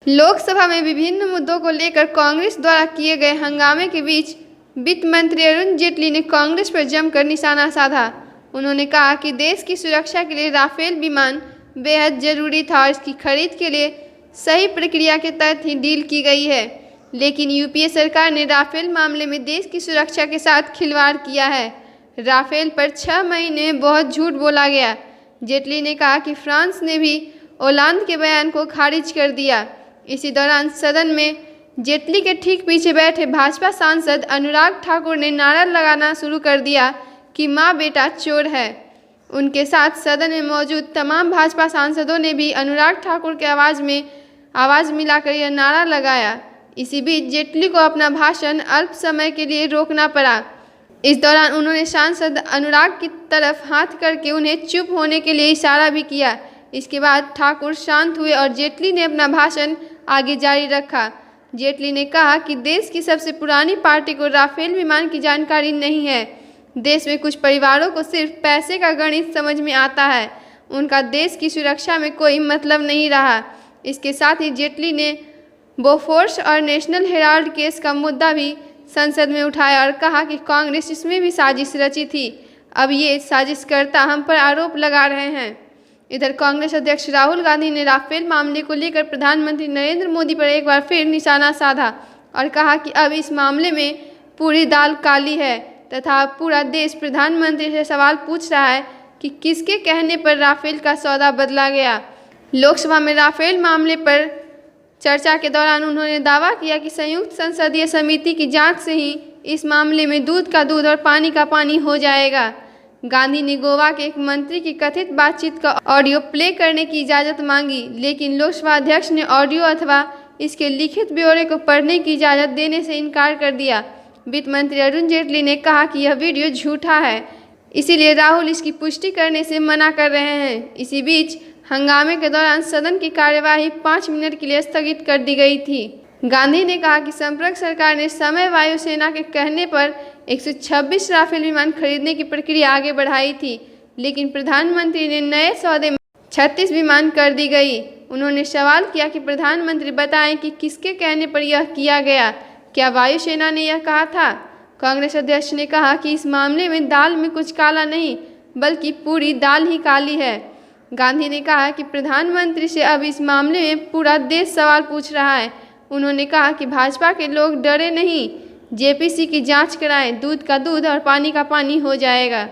लोकसभा में विभिन्न मुद्दों को लेकर कांग्रेस द्वारा किए गए हंगामे के बीच वित्त मंत्री अरुण जेटली ने कांग्रेस पर जमकर निशाना साधा। उन्होंने कहा कि देश की सुरक्षा के लिए राफेल विमान बेहद जरूरी था और इसकी खरीद के लिए सही प्रक्रिया के तहत ही डील की गई है, लेकिन यूपीए सरकार ने राफेल मामले में देश की सुरक्षा के साथ खिलवाड़ किया है। राफेल पर 6 महीने में बहुत झूठ बोला गया। जेटली ने कहा कि फ्रांस ने भी ओलांद के बयान को खारिज कर दिया। इसी दौरान सदन में जेटली के ठीक पीछे बैठे भाजपा सांसद अनुराग ठाकुर ने नारा लगाना शुरू कर दिया कि माँ बेटा चोर है। उनके साथ सदन में मौजूद तमाम भाजपा सांसदों ने भी अनुराग ठाकुर के आवाज़ मिलाकर यह नारा लगाया। इसी बीच जेटली को अपना भाषण अल्प समय के लिए रोकना पड़ा। इस दौरान उन्होंने सांसद अनुराग की तरफ हाथ करके उन्हें चुप होने के लिए इशारा भी किया। इसके बाद ठाकुर शांत हुए और जेटली ने अपना भाषण आगे जारी रखा। जेटली ने कहा कि देश की सबसे पुरानी पार्टी को राफेल विमान की जानकारी नहीं है। देश में कुछ परिवारों को सिर्फ पैसे का गणित समझ में आता है, उनका देश की सुरक्षा में कोई मतलब नहीं रहा। इसके साथ ही जेटली ने बोफोर्स और नेशनल हेराल्ड केस का मुद्दा भी संसद में उठाया और कहा कि कांग्रेस इसमें भी साजिश रची थी। अब ये साजिशकर्ता हम पर आरोप लगा रहे हैं। इधर कांग्रेस अध्यक्ष राहुल गांधी ने राफेल मामले को लेकर प्रधानमंत्री नरेंद्र मोदी पर एक बार फिर निशाना साधा और कहा कि अब इस मामले में पूरी दाल काली है तथा पूरा देश प्रधानमंत्री से सवाल पूछ रहा है कि किसके कहने पर राफेल का सौदा बदला गया। लोकसभा में राफेल मामले पर चर्चा के दौरान उन्होंने दावा किया कि संयुक्त संसदीय समिति की जांच से ही इस मामले में दूध का दूध और पानी का पानी हो जाएगा। गांधी ने गोवा के एक मंत्री की कथित बातचीत का ऑडियो प्ले करने की इजाज़त मांगी, लेकिन लोकसभा अध्यक्ष ने ऑडियो अथवा इसके लिखित ब्यौरे को पढ़ने की इजाज़त देने से इनकार कर दिया। वित्त मंत्री अरुण जेटली ने कहा कि यह वीडियो झूठा है, इसीलिए राहुल इसकी पुष्टि करने से मना कर रहे हैं। इसी बीच हंगामे के दौरान सदन की कार्यवाही 5 मिनट के लिए स्थगित कर दी गई थी। गांधी ने कहा कि संप्रग सरकार ने समय वायुसेना के कहने पर 126 राफेल विमान खरीदने की प्रक्रिया आगे बढ़ाई थी, लेकिन प्रधानमंत्री ने नए सौदे में 36 विमान कर दी गई। उन्होंने सवाल किया कि प्रधानमंत्री बताएं कि किसके कहने पर यह किया गया, क्या वायुसेना ने यह कहा था। कांग्रेस अध्यक्ष ने कहा कि इस मामले में दाल में कुछ काला नहीं बल्कि पूरी दाल ही काली है। गांधी ने कहा कि प्रधानमंत्री से अब इस मामले में पूरा देश सवाल पूछ रहा है। उन्होंने कहा कि भाजपा के लोग डरे नहीं, जेपीसी की जांच कराएं, दूध का दूध और पानी का पानी हो जाएगा।